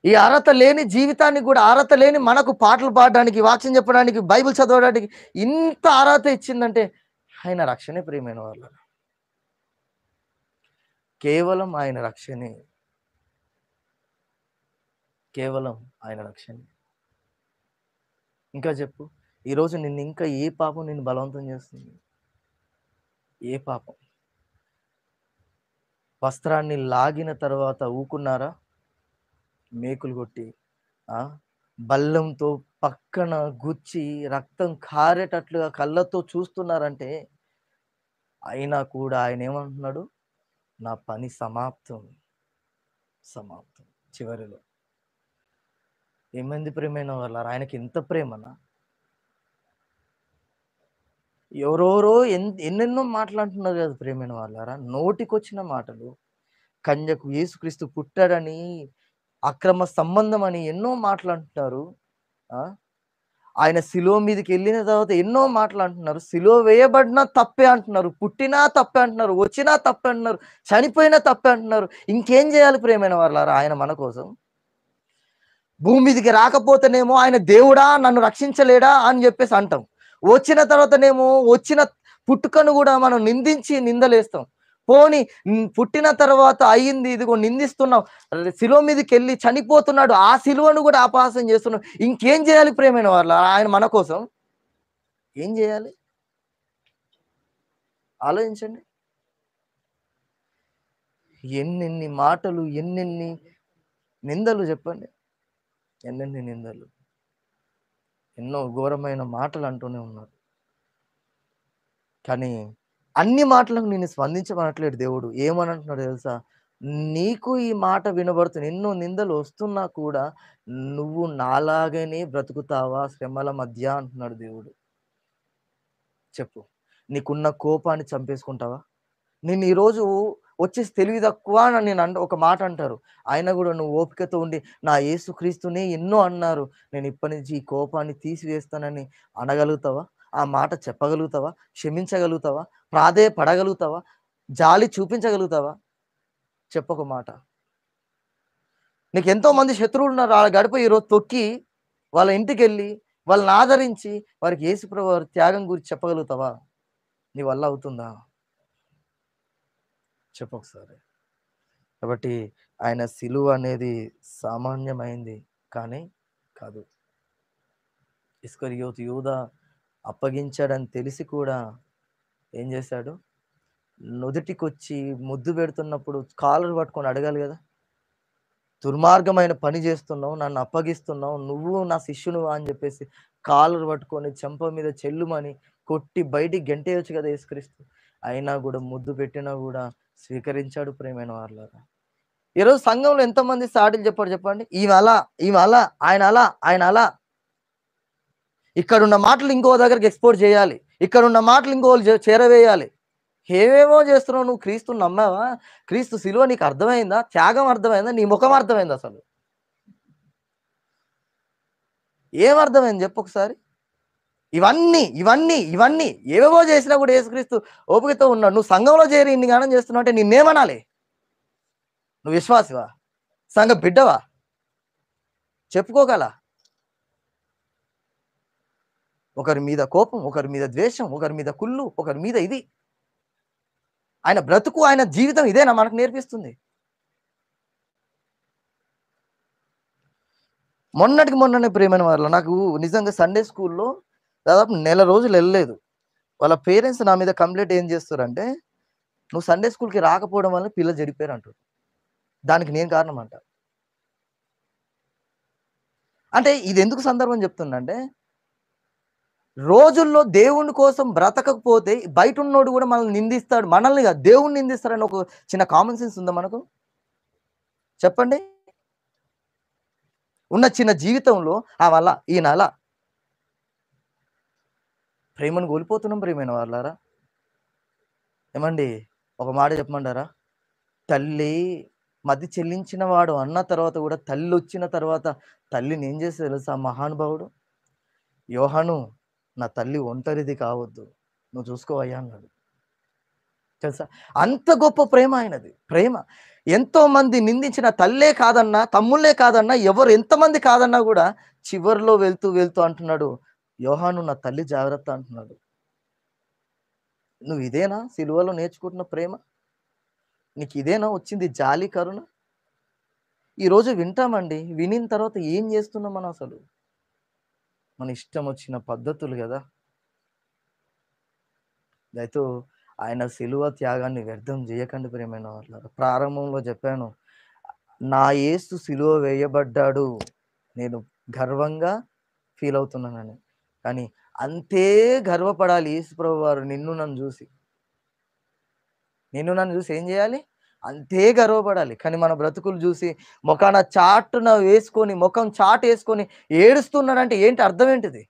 S1: ఈ అర్హత లేని జీవితానికి కూడా, అర్హత లేని మనకు పాటలు పాడడానికి, వాక్యం చెప్పడానికి, బైబిల్ చదవడానికి ఇంత అర్హత ఇచ్చిందంటే ఆయన రక్షణే ప్రియమైన వాళ్ళ, కేవలం ఆయన రక్షణే, కేవలం ఆయన రక్షణే. ఇంకా చెప్పు, ఈరోజు ఇంకా ఏ పాపం నిన్ను బలవంతం చేస్తుంది? ఏ పాపం? వస్త్రాన్ని లాగిన తర్వాత ఊకున్నారా? మేకులు కొట్టి, బల్లంతో పక్కన గుచ్చి రక్తం కారేటట్లుగా కళ్ళతో చూస్తున్నారంటే, అయినా కూడా ఆయన ఏమంటున్నాడు? నా పని సమాప్తం. చివరిలో ఏమైంది ప్రేమైన వాళ్ళ? ఆయనకి ఎంత ప్రేమనా? ఎవరెవరో ఎన్నెన్నో మాటలంటున్నారు కదా ప్రియమైన వాళ్ళారా! నోటికొచ్చిన మాటలు. కన్యకు యేసుక్రీస్తు పుట్టాడని, అక్రమ సంబంధమని ఎన్నో మాటలంటున్నారు. ఆ! ఆయన సిలువ మీదకెళ్ళిన తర్వాత ఎన్నో మాటలంటున్నారు. సిలువ వేయబడినా తప్పే అంటున్నారు. పుట్టినా తప్పే అంటున్నారు. వచ్చినా తప్పే అంటున్నారు. చనిపోయినా తప్పే అంటున్నారు. ఇంకేం జేయాలి ప్రియమైన వాళ్ళారా ఆయన మన కోసం? భూమి మీదికి రాకపోతేనేమో ఆయన దేవుడా! నన్ను రక్షించలేడా? అని జెప్పేసి అంటాం. వచ్చిన తర్వాతనేమో వచ్చిన పుట్టుకను గూడా మనం నిందించి నిందలేస్తాం. పోనీ పుట్టిన తర్వాత అయింది ఇదిగో నిందిస్తున్నాం. శిలువ మీదకెళ్ళి చనిపోతున్నాడు. ఆ సిలువను గూడా అపహాస్యం జేస్తున్నాం. ఇంకేం జేయాలి ప్రియమైన వాళ్ళారా ఆయన మన కోసం? ఏం జేయాలి? ఆలోచించండి. ఎన్నెన్ని మాటలు, ఎన్నెన్ని నిందలు జెప్పండి. ఎన్నెన్ని నిందలు. ఎన్నో ఘోరమైన మాటలు అంటూనే ఉన్నారు. కానీ అన్ని మాటలకు నేను స్పందించమనట్లేడు దేవుడు. ఏమనంటున్నాడో తెలుసా? నీకు ఈ మాట వినబడుతుంది. ఎన్నో నిందలు వస్తున్నా కూడా నువ్వు నాలాగానే బ్రతుకుతావా శ్రమల మధ్య అంటున్నాడు దేవుడు. చెప్పు. నీకున్న కోపాన్ని చంపేసుకుంటావా? నిన్ను ఈరోజు వచ్చేసి తెలివి తక్కువ అని ఒక మాట అంటారు. అయినా గూడా నువ్వు ఓపికతో ఉండి నా యేసుక్రీస్తునే ఎన్నో అన్నారు. నేను ఇప్పటి నుంచి ఈ కోపాన్ని తీసివేస్తానని అనగలుగుతావా? ఆ మాట చెప్పగలుగుతావా? క్షమించగలుగుతావా? ప్రాధేయపడగలుగుతావా? జాలి చూపించగలుగుతావా? చెప్పొక మాట. నీకెంతో మంది శత్రువులున్నారు. ఆడ గడప ఈరోజు తొక్కి వాళ్ళ ఇంటికెళ్ళి వాళ్ళని ఆదరించి వారికి యేసుప్రభు వారి త్యాగం గురించి చెప్పగలుగుతావా? నీ వల్ల అవుతుందా? చెప్పొకసారి. కాబట్టి ఆయన సిలువ అనేది సామాన్యమైంది కానీ కాదు. ఇస్కరియోతు యూదా అప్పగించాడని తెలిసి కూడా ఏం చేశాడు? నుదిటికొచ్చి ముద్దు పెడుతున్నప్పుడు కాలర్ పట్టుకొని అడగాలి గదా! దుర్మార్గమైన పని చేస్తున్నావు, నన్ను అప్పగిస్తున్నావు, నువ్వు నా శిష్యునివా అని చెప్పేసి కాలర్ పట్టుకొని చెంప మీద చెల్లుమని కొట్టి బయటికి గెంటేయొచ్చు కదా యేసుక్రీస్తు. అయినా గూడా ముద్దు పెట్టినా గూడా స్వీకరించాడు ప్రియమైన వారలారా. ఈరోజు సంఘంలో ఎంతమంది సాటిలు చెప్పారు చెప్పండి? ఈమె అలా, ఈమె అలా, ఆయన అలా, ఆయన అలా. ఇక్కడున్న మాటలు ఇంకో దగ్గరికి ఎక్స్‌పోర్ట్ చేయాలి. ఇక్కడున్న మాటలు ఇంకోళ్ళు చేరవేయాలి. ఏవేవో చేస్తున్నావు నువ్వు క్రీస్తుని నమ్మావా? క్రీస్తు సిలువ నీకు అర్థమైందా? త్యాగం అర్థమైందా? నీ ముఖం అర్థమైందా అసలు? ఏం అర్థమైంది చెప్పొకసారి? ఇవన్నీ ఏవేవో చేసినా కూడా యేసుక్రీస్తు ఓపికతో ఉన్నాడు. నువ్వు సంఘంలో చేరి ఇన్ని గానం చేస్తున్నావంటే నిన్నేమనాలి? నువ్వు విశ్వాసివా? సంఘ బిడ్డవా? చెప్పుకోగల. ఒకరి మీద కోపం, ఒకరి మీద ద్వేషం, ఒకరి మీద కుళ్ళు, ఒకరి మీద ఇది. ఆయన బ్రతుకు, ఆయన జీవితం ఇదేనా మనకు నేర్పిస్తుంది? మొన్నటికి మొన్ననే ప్రియమైన వారలా నాకు నిజంగా సండే స్కూల్‌లో దాదాపు నెల రోజులు ఎళ్ళలేదు. వాళ్ళ పేరెంట్స్ నా మీద కంప్లెయింట్ ఏం చేస్తుర్రంటే, "నువ్వు సండే స్కూల్‌కి రాకపోవడం వల్ల పిల్లలు చెడిపోయారు" అంటుర్రు. దానికి నేను కారణం అంట. అంటే ఇది ఎందుకు సందర్భం చెప్తున్నా రోజుల్లో దేవుని కోసం బ్రతకకపోతే బయటున్నోడు గూడా మనల్ని నిందిస్తాడు. మనల్ని గాదు దేవుడిని నిందిస్తారని ఒక చిన్న కామన్ సెన్స్ ఉందా మనకు? చెప్పండి. ఉన్న చిన్న జీవితంలో ఆమలా, ఈయనలా ప్రేమను కోల్పోతున్నాం ప్రియమైన వాళ్ళారా. ఏమండి ఒక మాట చెప్పమంటారా? తల్లి మది చెల్లించిన వాడు అన్న తర్వాత గూడా తల్లొచ్చిన తర్వాత తల్లిని ఏం చేస్తదో తెలుసా మహానుభావుడు? యోహాను నా తల్లి ఒంటరిది కావద్దు. నువ్వు చూసుకోవయ్యా అన్నాడు. తెలుసా? అంత గొప్ప ప్రేమ ఆయనది. ప్రేమ. ఎంతోమంది నిందించిన తల్లే కాదన్నా, తమ్ముళ్ళే కాదన్నా, ఎవరు ఎంతమంది కాదన్నా గూడా చివరిలో వెళ్తూ, వెళ్తూ అంటున్నాడు, యోహాను నా తల్లి జాగ్రత్త అంటున్నాడు. నువ్వు ఇదేనా సిలువలో నేర్చుకుంటున్న ప్రేమ? నీకిదేనా వచ్చింది జాలి, కరుణ? ఈరోజు వింటామండి. వినిన తర్వాత ఏం జేస్తున్నాం మనం అసలు? మన ఇష్టం వచ్చిన పద్ధతులు గదా! దయతో ఆయన సిలువ త్యాగాన్ని వ్యర్థం జేయకండి ప్రియమైన వాళ్ళారా. ప్రారంభంలో జెప్పాను. నా యేసు సిలువ వేయబడ్డాడు. నేను గర్వంగా ఫీల్ అవుతున్నానని. కానీ అంతే గర్వపడాలి యేసు ప్రభువారు నిన్ను నన్ను జూసి. నిన్ను నన్ను జూసి ఏం జేయాలి? అంతే గర్వపడాలి. కానీ మన బ్రతుకులు జూసి మొఖాన చాటున వేసుకొని, మొఖం చాటేసుకొని ఏడుస్తున్నాడంటే ఏంటి అర్థం ఏంటిది?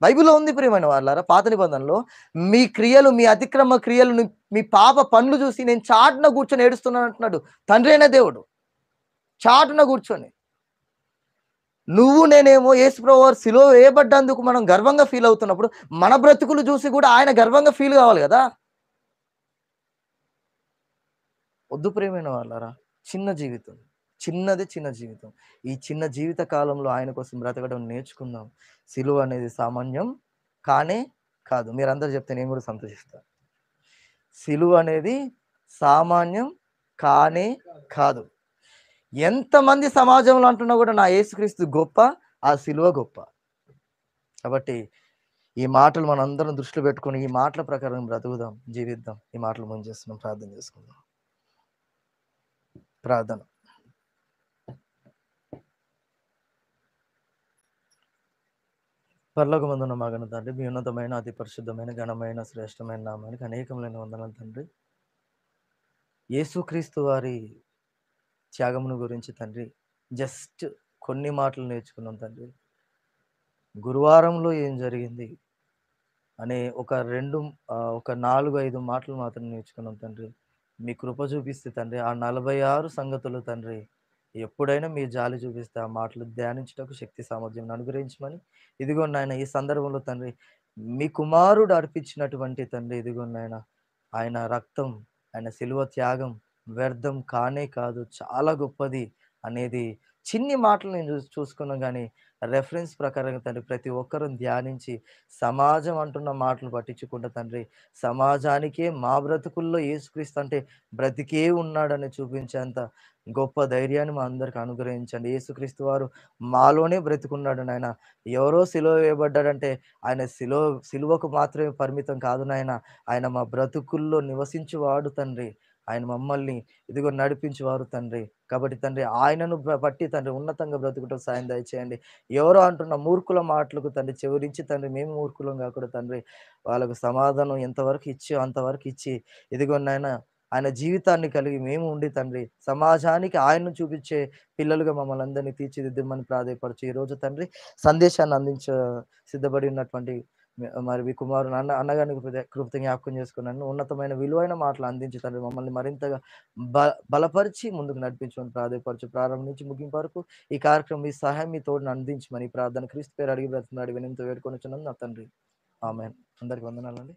S1: బైబిల్‌లో ఉంది ప్రియమైన వాళ్ళారా, పాత నిబంధనలో మీ క్రియలు, మీ అతిక్రమ క్రియలను, మీ పాప పనులు చూసి నేను చాటున కూర్చొని ఏడుస్తున్నాను అంటున్నాడు. తండ్రి అయిన దేవుడు. చాటున కూర్చొని. నువ్వు నేనేమో యేసుప్రభు వారు సిలువ వేయబడ్డందుకు మనం గర్వంగా ఫీల్ అవుతున్నప్పుడు, మన బ్రతుకులు చూసి కూడా ఆయన గర్వంగా ఫీల్ కావాలి గదా! వద్దు ప్రియమైన వాళ్ళారా, చిన్న జీవితం. చిన్నది చిన్న జీవితం. ఈ చిన్న జీవిత కాలంలో ఆయన కోసం బ్రతకడం నేర్చుకుందాం. సిలువ అనేది సామాన్యం కానే కాదు. మీరందరూ చెప్తే నేను కూడా సంతోషిస్తా. సిలువ అనేది సామాన్యం కానే కాదు. ఎంతమంది సమాజంలో అంటున్నా కూడా నా యేసుక్రీస్తు గొప్ప, ఆ సిలువ గొప్ప. కాబట్టి ఈ మాటలు మనందరం దృష్టిలో పెట్టుకొని, ఈ మాటల ప్రకారం బ్రతుకుదాం, జీవిద్దాం. ఈ మాటలు ముగించేస్తున్నాం. ప్రార్థన చేసుకుందాం. ప్రార్థన. పరలోకమందున్న మా ఘన తండ్రి, మీ ఉన్నతమైన, అతి పరిశుద్ధమైన, ఘనమైన, శ్రేష్టమైన నామానికి అనేకములైన వందనాలు తండ్రి. యేసుక్రీస్తు వారి త్యాగమును గురించి తండ్రి జస్ట్ కొన్ని మాటలు నేర్చుకున్నాం తండ్రి. గురువారంలో ఏం జరిగింది అనే ఒక 4, 5 మాటలు మాత్రం నేర్చుకున్నాం తండ్రి. మీ కృప చూపిస్తే తండ్రి ఆ 46 సంగతులు తండ్రి ఎప్పుడైనా మీ జాలి చూపిస్తే ఆ మాటలు ధ్యానించుటకు శక్తి సామర్థ్యం అనుగ్రహించమని, ఇదిగో నాయన ఈ సందర్భంలో తండ్రి మీ కుమారుడు అర్పించినటువంటి తండ్రి ఇదిగో నాయన ఆయన రక్తం, ఆయన శిలువ త్యాగం వ్యర్థం కానే కాదు, చాలా గొప్పది అనేది చిన్ని మాటలు నేను చూసుకున్నాను గానీ, రెఫరెన్స్ ప్రకారంగా తండ్రి ప్రతి ఒక్కరూ ధ్యానించి సమాజం అంటున్న మాటలు పట్టించకుండా తండ్రి, సమాజానికే మా బ్రతుకుల్లో యేసుక్రీస్తు అంటే బ్రతికే ఉన్నాడని చూపించేంత గొప్ప ధైర్యాన్ని మా అందరికి అనుగ్రహించండి. యేసుక్రీస్తు వారు మాలోనే బ్రతికున్నాడు నాయన. ఎవరో సిలువ వేయబడ్డాడంటే ఆయన సిలువకు మాత్రమే పరిమితం కాదు నాయన. ఆయన మా బ్రతుకుల్లో నివసించువాడు తండ్రి. ఆయన మమ్మల్ని ఇదిగో నడిపించువారు తండ్రి. కాబట్టి తండ్రి ఆయనను బట్టి తండ్రి ఉన్నతంగా బ్రతుకుటకు సాయం దయచేయండి. ఎవరో అంటున్న మూర్ఖుల మాటలకు తండ్రి చెవిరించి తండ్రి మేము మూర్ఖులం కాకూడదు తండ్రి. వాళ్ళకు సమాధానం ఎంతవరకు ఇచ్చో అంతవరకు ఇచ్చి, ఇదిగో నాయన ఆయన జీవితాన్ని కలిగి మేము ఉండి తండ్రి, సమాజానికి ఆయనను చూపించే పిల్లలుగా మమ్మల్ని అందరినీ తీర్చిదిద్దమని ప్రాధేయపరచు. ఈరోజు తండ్రి సందేశాన్ని సిద్ధపడి ఉన్నటువంటి మరి మీ కుమారుని అన్నగారికి కృపతో జ్ఞాపకం చేసుకున్నాను. ఉన్నతమైన విలువైన మాటలు అందించి తండ్రి మమ్మల్ని మరింతగా బలపరిచి ముందుకు నడిపించమని ప్రాధేయపరచు. ప్రారంభం నుంచి ముగింపు వరకు ఈ కార్యక్రమం మీ సహాయం, మీ తోడుని అందించమని ప్రార్థన క్రీస్తు పేరు అడిగి బ్రతిమలాడి వినయంతో వేడుకొనుచున్నాను నా తండ్రి. ఆమేన్. అందరికి వందనాలండి.